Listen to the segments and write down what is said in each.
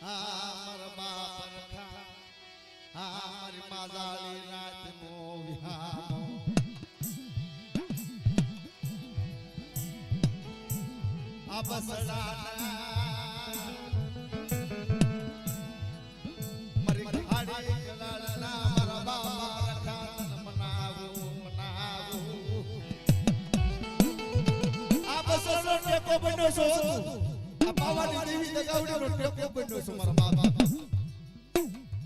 મારા બાપ મારી માદાળી રાત મો વિહામો આ બસડાના મારી ઘાડી ગલાળના મારા બાપ રખાતન મનાવું આ બસડો ટેકો બન્યો છો આ પાવાની દેવી દગાવડીનો ટેકો બન્યો છો મારા બાપ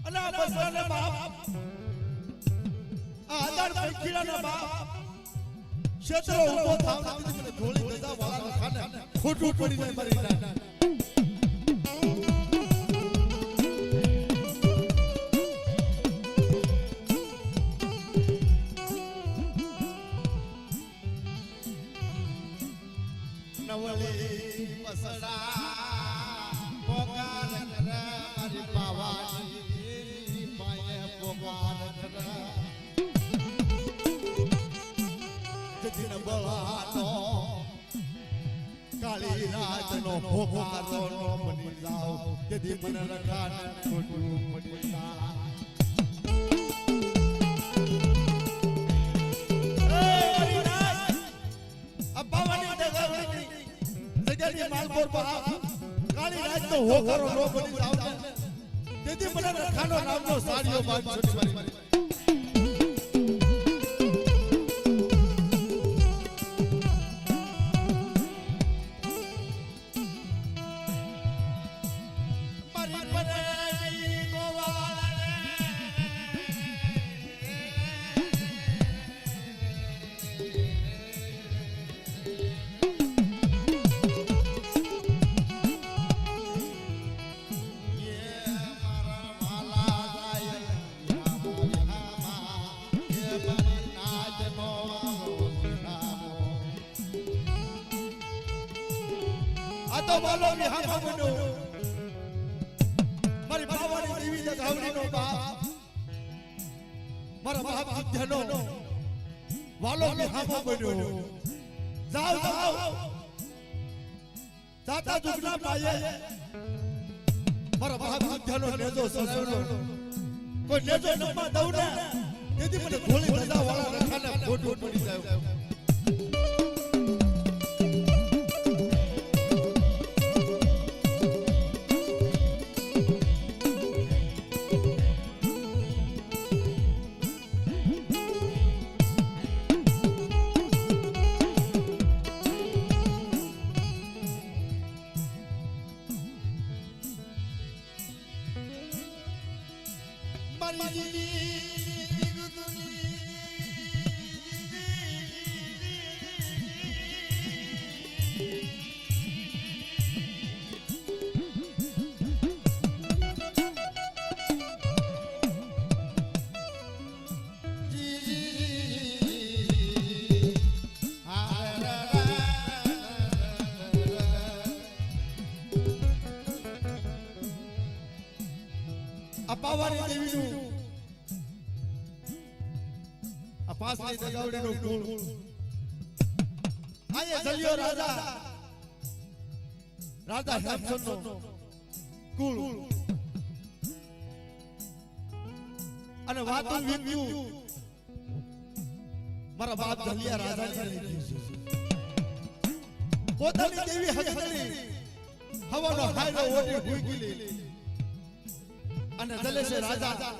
અને આ બસડાના બાપ આ આધાર પંખીડાના બાપ ક્ષેત્રો ઉભો થાવ મને ધોળી ગજા વાળા ખાને ખોટું પડી જાય મારી ના નવલી બસડા પોકાર કર મારી પાવાની પાયે પોકાર કર જતીન બળાનો કાળી રાતનો પોકારો નો બની જાવ તેથી મને રખાન ખોટું પડી જાય માલપોર બાપ કાળી રાત તો હોકારો નો બની જાવ તેથી મને રખાનો નામનો સાડીઓ બાદ છોડી મારી તો બોલો વિહામો બનો મારી બાવાની દેવી દગાવડીનો બાપ મારા બાપ વિદ્યાનો વાલો વિહામો બન્યો જાવ જાવ જાતા દુગના પાયે મારા બાપ વિદ્યાનો નેજો સસરો કોઈ નેજો નમા દઉં ને તેથી મને ધોળી ગજા વાળા રખાને ખોટું પડી જાય પાવાની દેવીનું આ પાસની દગાવડીનો કુળ આયે જલિયો રાજા હેમચંદનો કુળ અને વાતું વિવ્યું મારા બાપ જલિયા રાજાની લીધી પોતાની દેવી હકની હવાનો હાયરો ઓડી ભૂગી લે અને જલેશે રાજા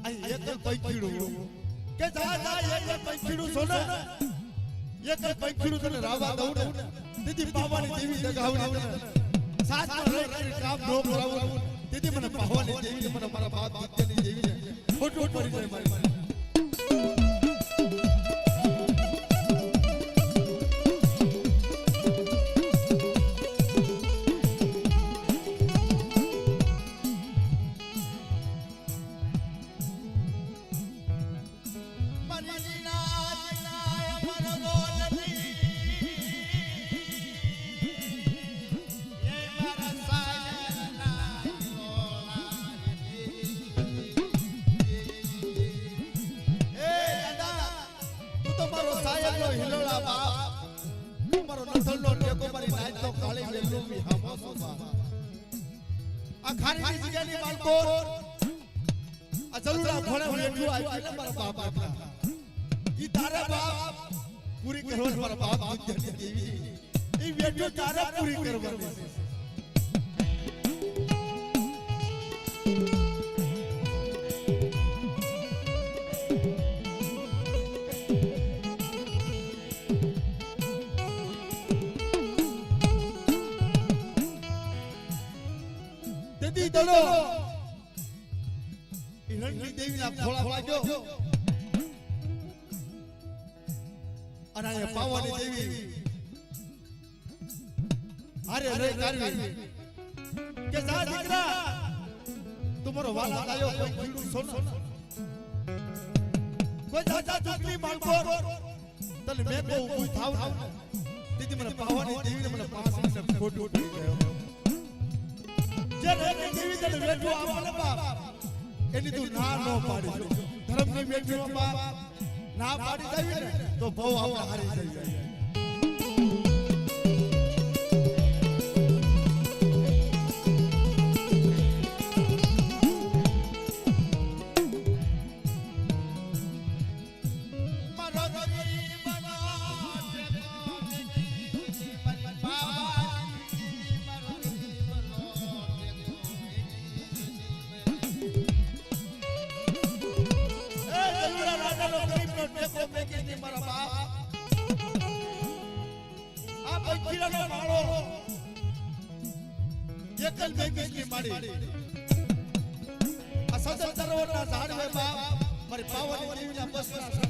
અહીં એક પૈકીડું કે જા એક પૈકીડું સોને એક પૈકીડું તને રાવા દઉં ને દીદી પાવાની દેવી દગાવડી સાચમાં રહી કામ નો કરાવું દીદી મને પાવાની દેવી મને મારા બાપ વિદ્યાની દેવી ખોટું પડી જાય મારી આ ખારીની જગ્યાની બાળકો આ જલુડા ઘોડે બેઠું આવી એટલે મારા બાપ આટલા ઈ તારા બાપ પૂરી કરવા મારા બાપ દુનિયાની દેવી ઈ બેઠું તારા પૂરી કરવાની તેદી દડો હિરણની દેવીના ખોળા લાગ્યો અને એ પાવાની દેવી અરે રે કારવી કે જા દીકરા તમારો વાલા આયો કોઈ કીડું સોનો કોઈ દાદા ચૂકલી માંગો તને મે કો ઊભી થાવ દીદી મને પાવાની દેવીને મને પાંચ મિનિટ ખોટું ઉઠી ગયો જે રે દેવી તને બેઠો આપને બાપ એની તું ના નો પાડી ધર્મની બેઠો બાપ ના પાડી દેવી ને તો બહુ આપણે હારી થઈ જાય એકલ બેગીની માડી આ સજન તરવરના ઝાડવે બાપ મારી પાવાની દેવીના બસના છે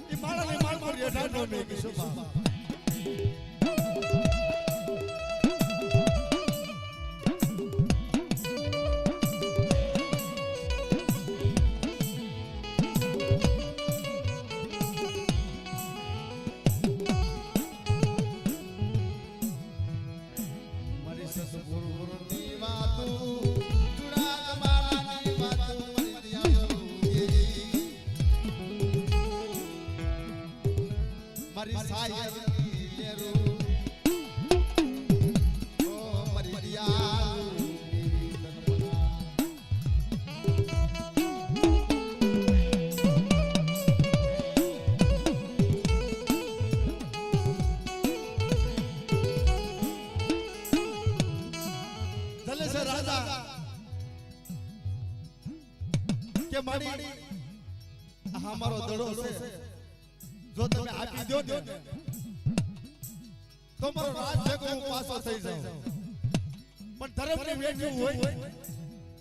ઈ માળાની માળકો રેઢાનો મેગી છે બાપ કે મારી અમારો દડો છે જો તમે આપી દો ને તો મારો રાજ ભેગો હું પાછો થઈ જાઉં પણ ધર્મને વેઠ્યું હોય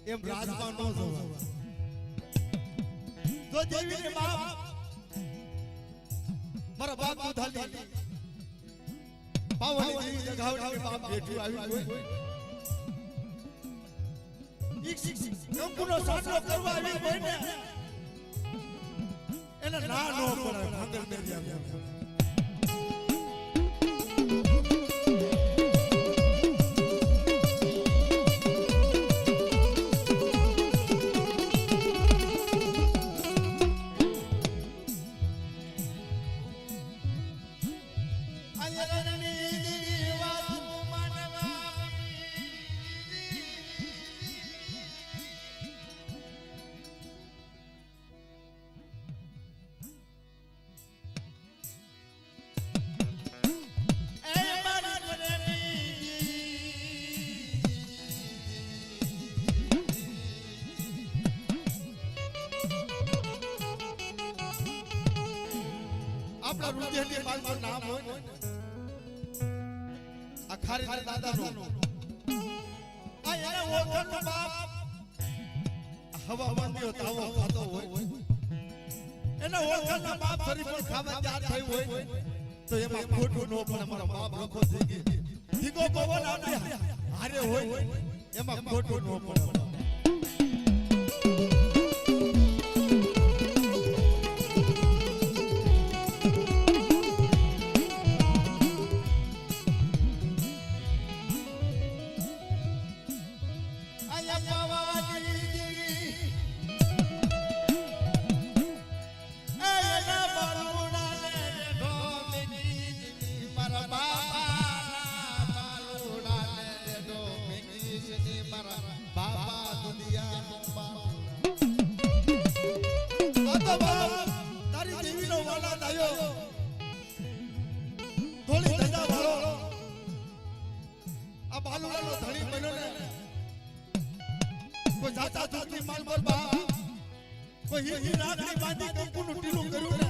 એમ રાજમાં ન જવા જો દેવીને બાપ મારા બાપ દુધાલી પાવાની દેવી જગાવડી બાપ બેઠું આવ્યું હોય કંકુનો સાટલો કરવા આવી હોય ને એને ના નો પડે ભાંગર ને રહ્યા આપણા રુધિરની બાજુનું નામ હોય ને આ ખારીના દાદાનો આ એને ઓળખનો બાપ હવા માંગ્યો તાવો ખાતો હોય એને ઓળખનો બાપ ફરી પણ ખાવા તૈયાર થયું હોય તો એમાં ખોટું ન પડે મારો બાપ લખો થઈ ગઈ દીકો પવન આપણે હારે હોય એમાં ખોટું ન પડે આ બાલુલાનો ધણી બન્યો ને કોઈ જાતા ધૂપની માલ પર બા કોઈ હીરી રાખડી બાંધી કંકુનું ટીલું કર્યું ને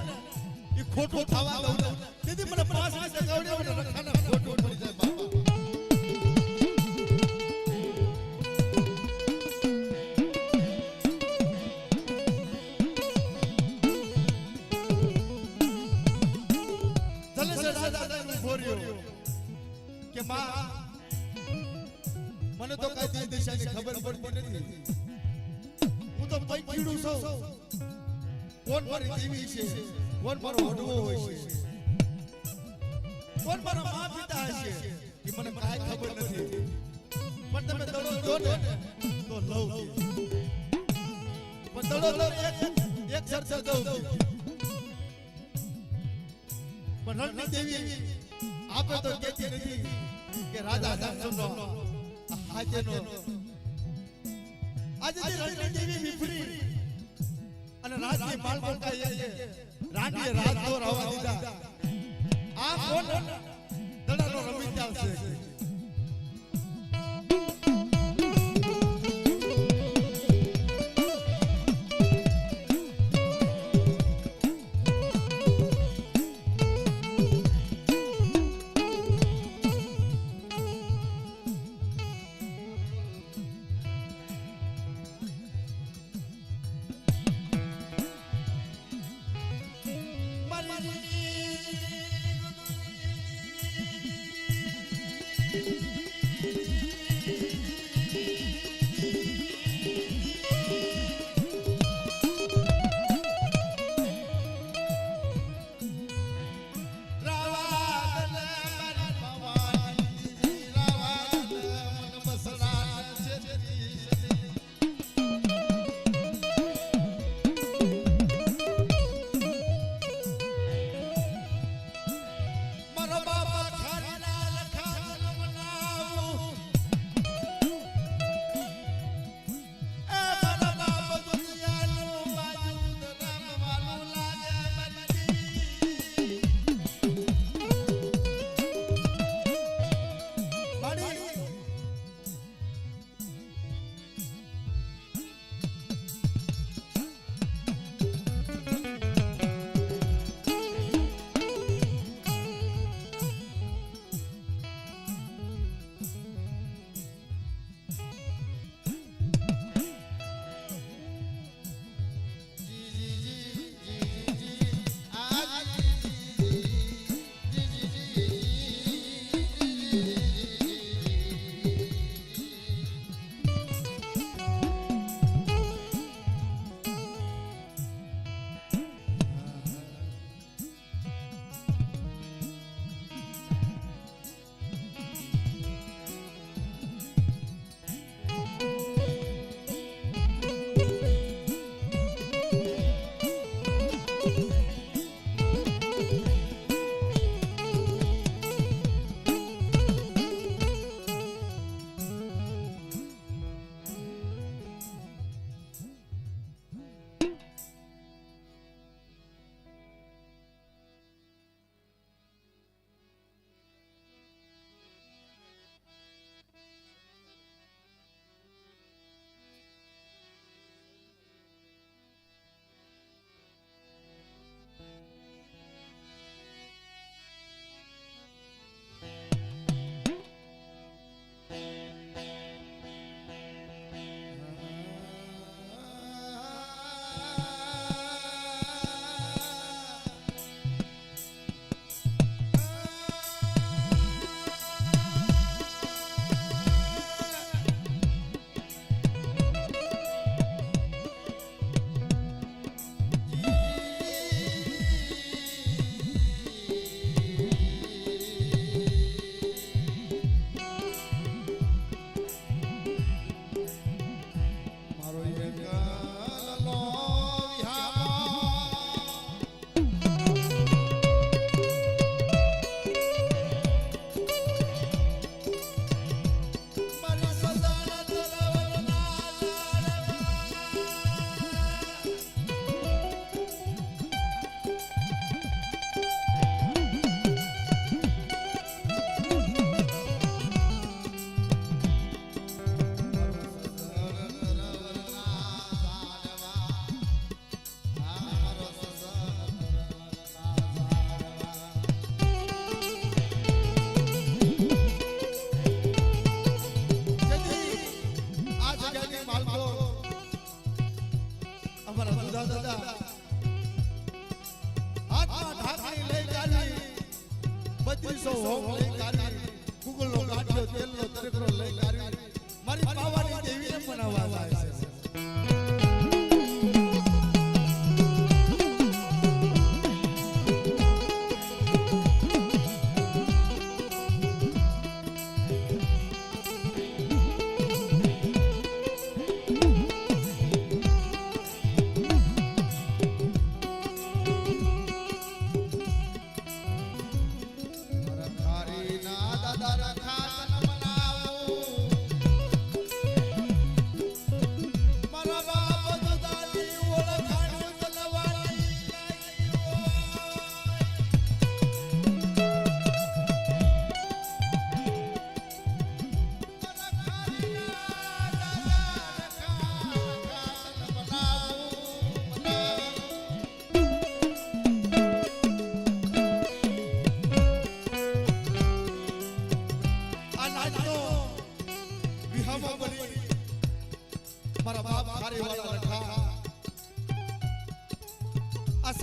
એ ખોટું થવા દઉં તેથી મને 5 વર્ષ ગવડ્યો ને રખાના ખોટું પડી જાય બાબા કે માં મને તો કઈ દિશાની ખબર પડતી નથી હું તો કઈ કીડું છું કોણ મારી દેવી છે કોણ મારો હડવો હોય છે કોણ મારા મા પિતા હશે એ મને કાઈ ખબર નથી પણ તમે દડો દો ને તો લઉં પણ દડો દો એક સરસર દઉં પણ રણની દેવી આપે તો કહેતી નથી કે રાજા જામસુનો આજેનો આજે રણની દેવી વિફરી અને રાજની માલમોટા રાણીએ રાજ તો રહેવા દીધા આ કોણ દડાનો રમીજાલ છે હોમ લઈ કાઢી ગુગલનો ગાંઠિયો તેલનો તરકરો લઈ કાઢી મારી પાવાની દેવીને મનાવવા જાય છે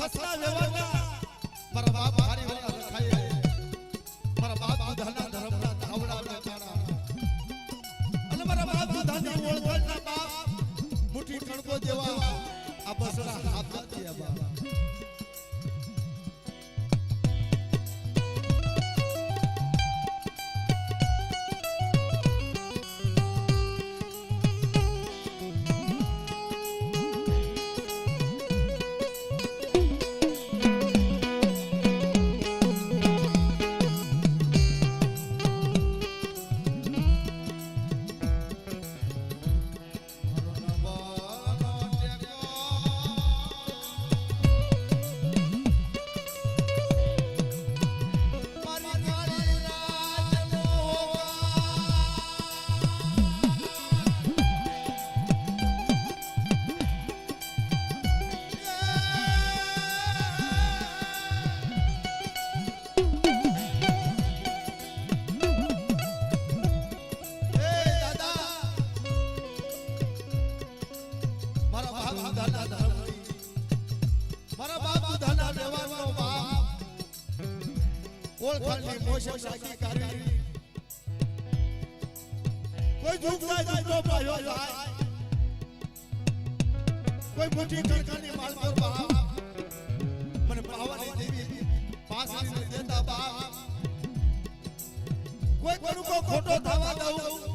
સસરા વ્યવહારના મારા બાપ હારી વાળા રખાય મારા બાપ બધાના ધર્મના ધાવડા બેઠાડા અને મારા બાપ બધાની ઓળખાણના બાપ મુઠ્ઠી કણકો જેવા આ બસડા હાથ થયા બાપ ઓળખાણની મોશક સાકી કરી કોઈ ઝૂકતા જીતો પાયો જાય કોઈ મોટી કણકાની માલ પર બાપ મને પાવાની દેવી પાસની દેતા બાપ કોઈ કરુકો ખોટો થવા દઉં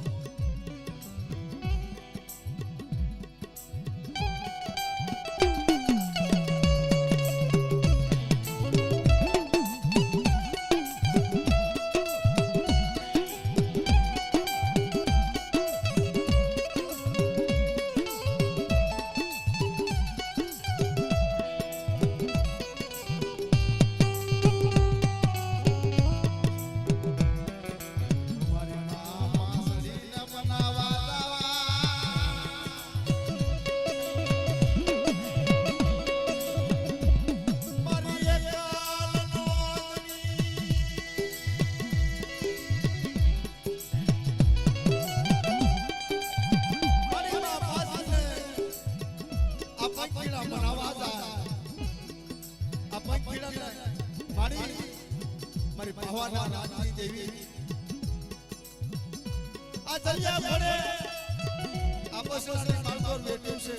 મારી ભવાના રાજી દેવી આ જલ્યા ઘોડે આ બસની માલકોર બેઠું છે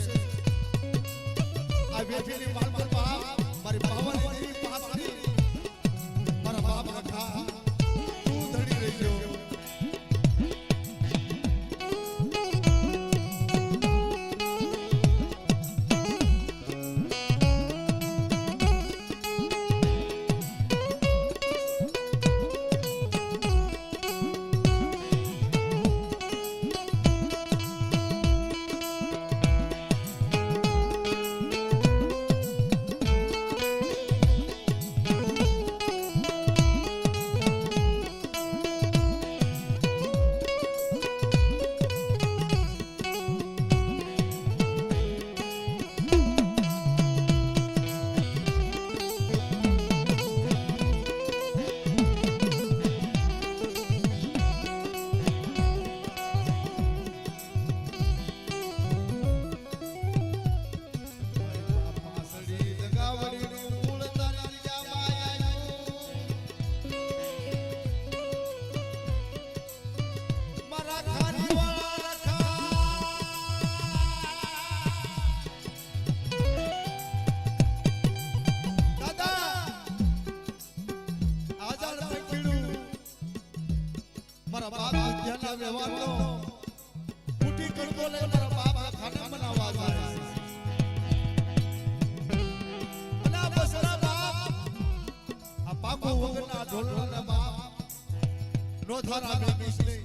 આ બેઠેલી માલકોર બાપ મારી ભવાની દેવી પાસની મારા બાપ રખા તું ધડી રહેજો ગરબો લઈને મારા બાપ ખાના બનાવવા જાય અને આ બસરા બાપ આ પાકો વગરના ઢોલના બાપ નો થારા બે કિસને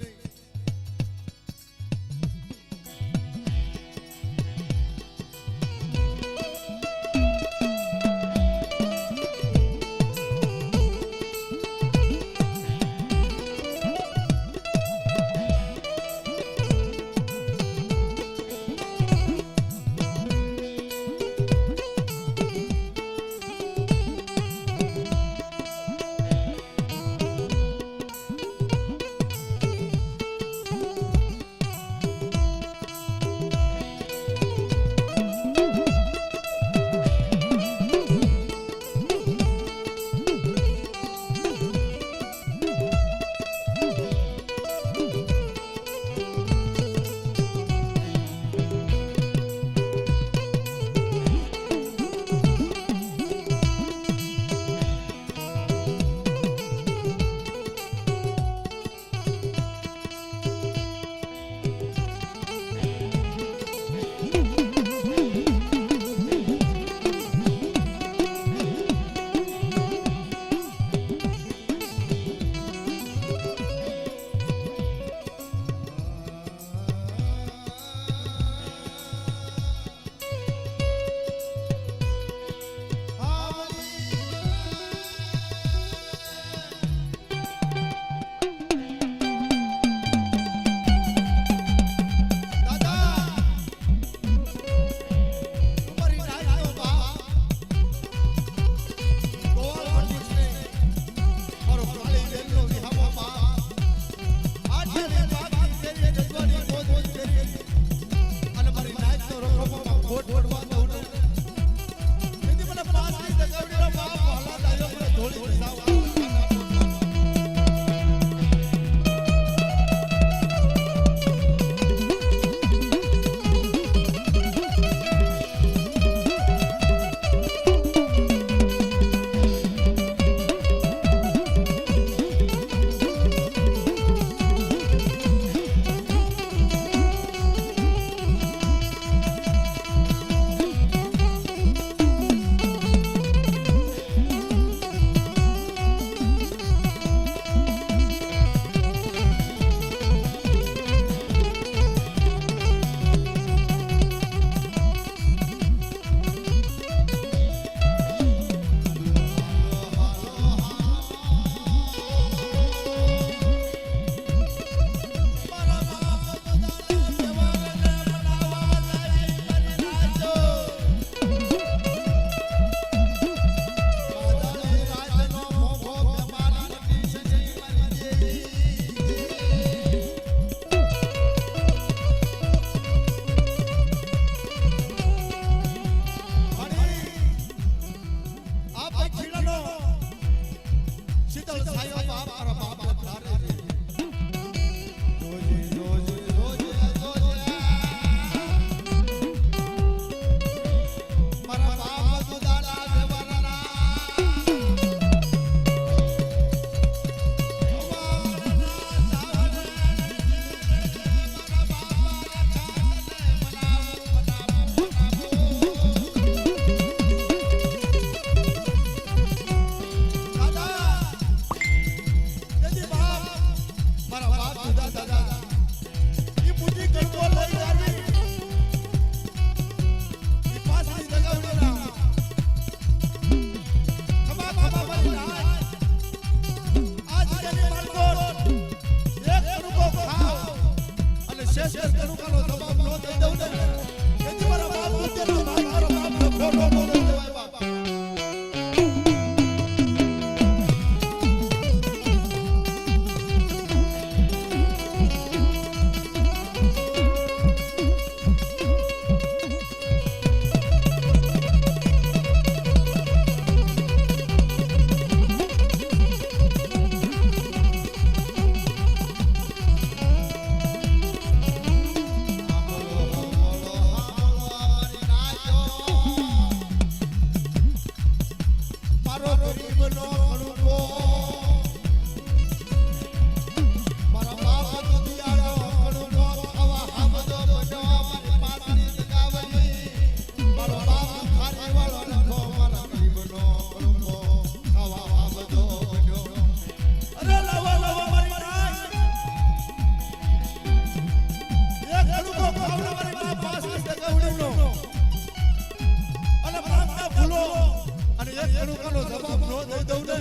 એક કણુકાનો જવાબ ન દઈ દઉં ને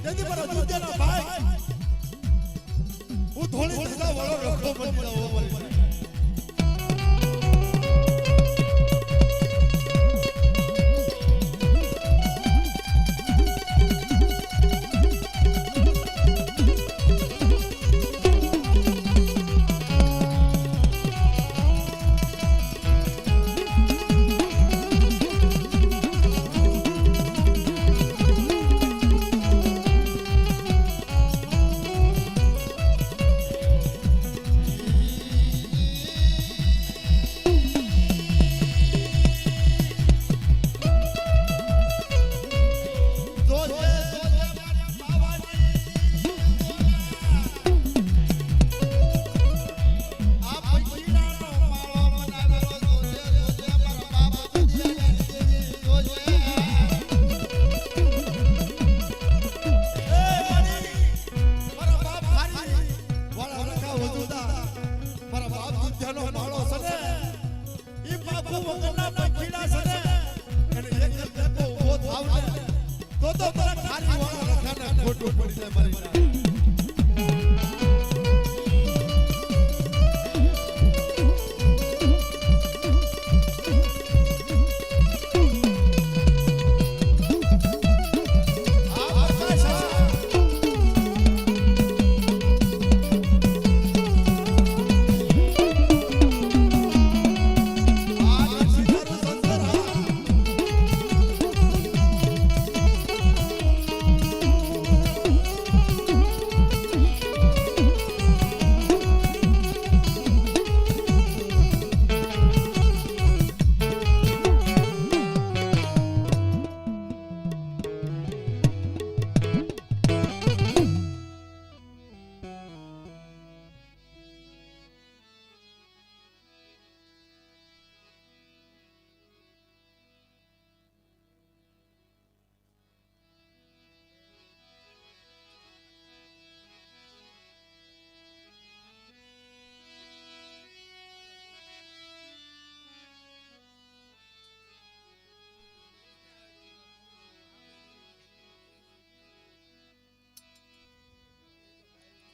તેથી મારા દુધિયાના ભાઈ હું થોડી ધજા વાળો રખો બની જાઉં મારી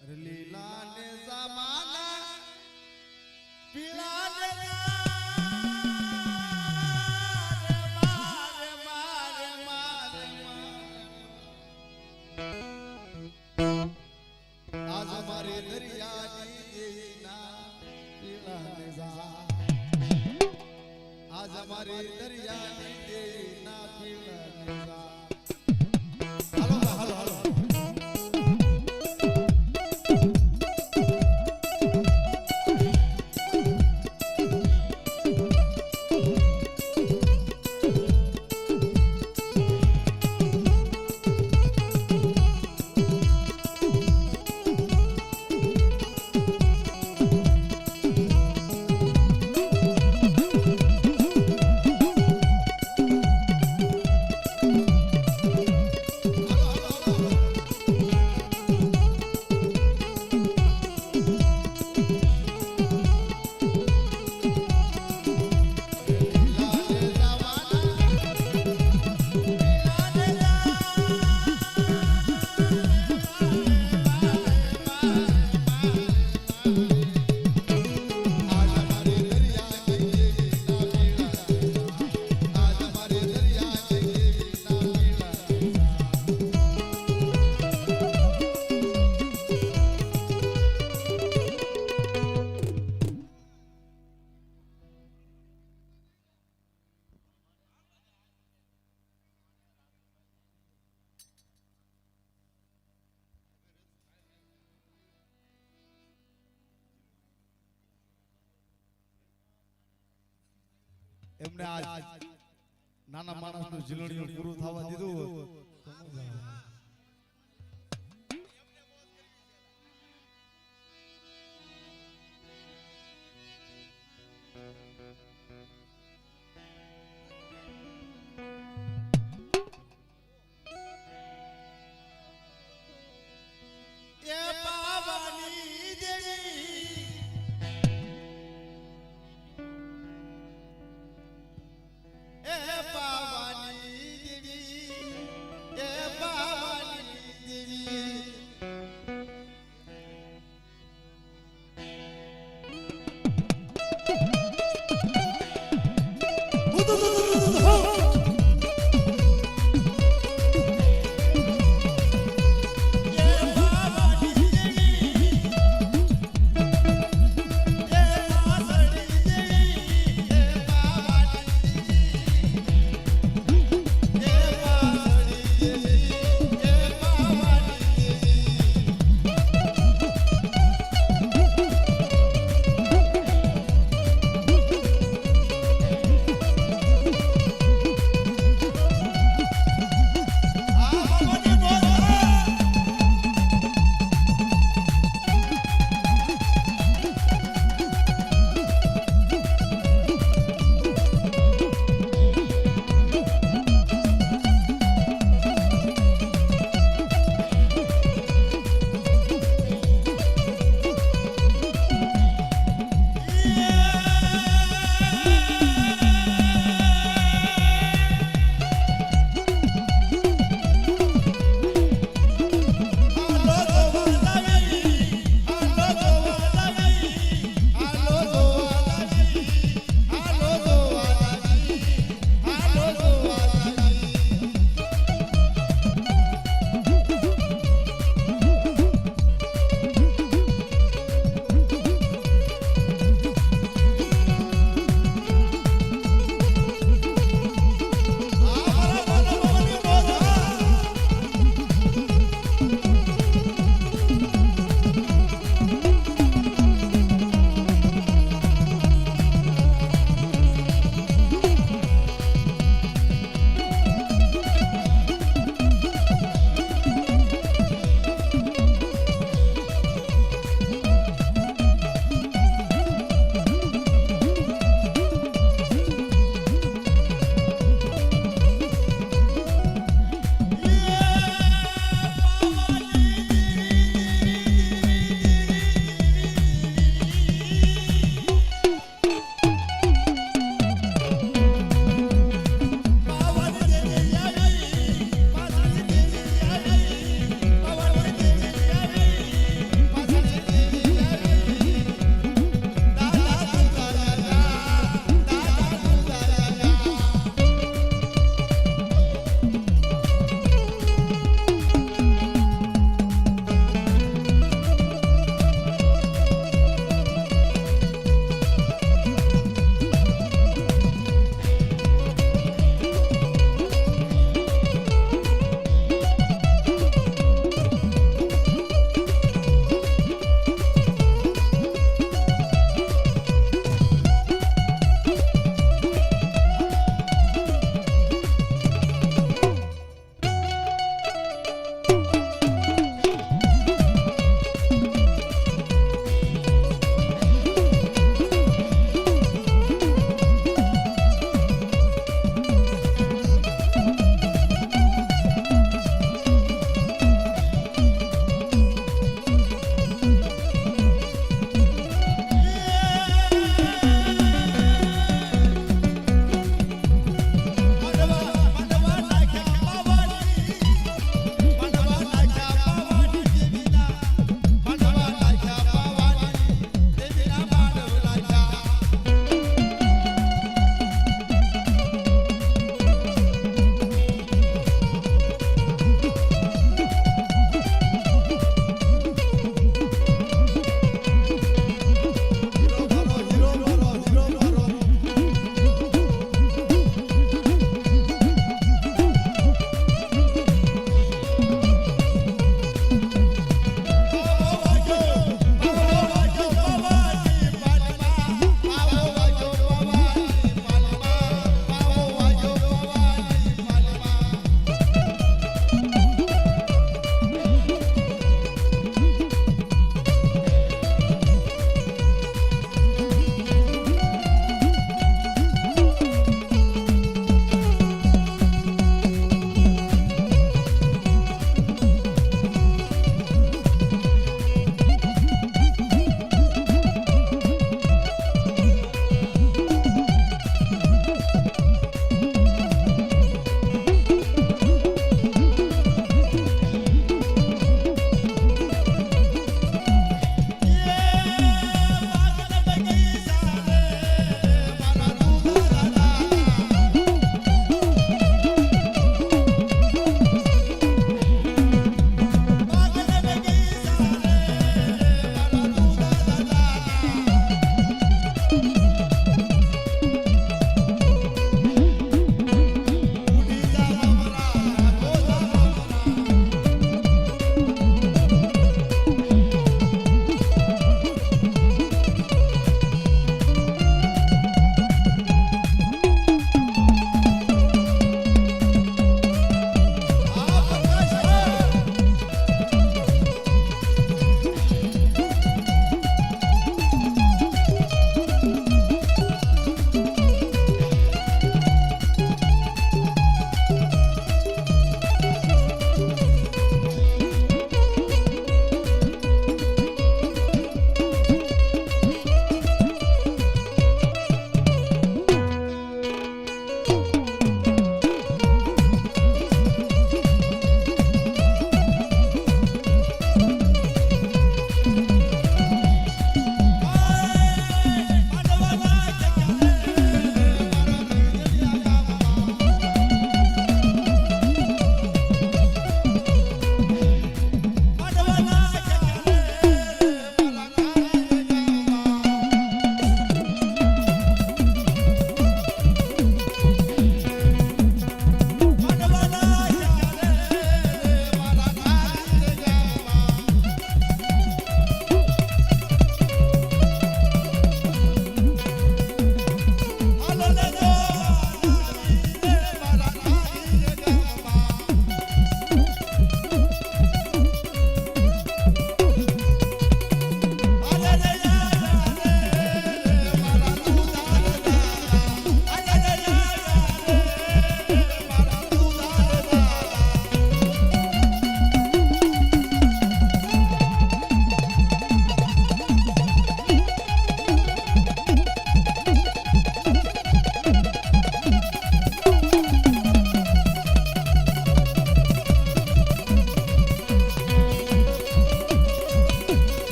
લીલા ને જમાના પીળા ને મારે મારે મારે આજ મારી દરિયાની દેના પીળા ને જા આજ મારી દરિયાની દેના પીળા ને જા હાલો હાલો હાલો એમને આજ નાના માણસનું જીલણીયું પૂરું થવા દીધું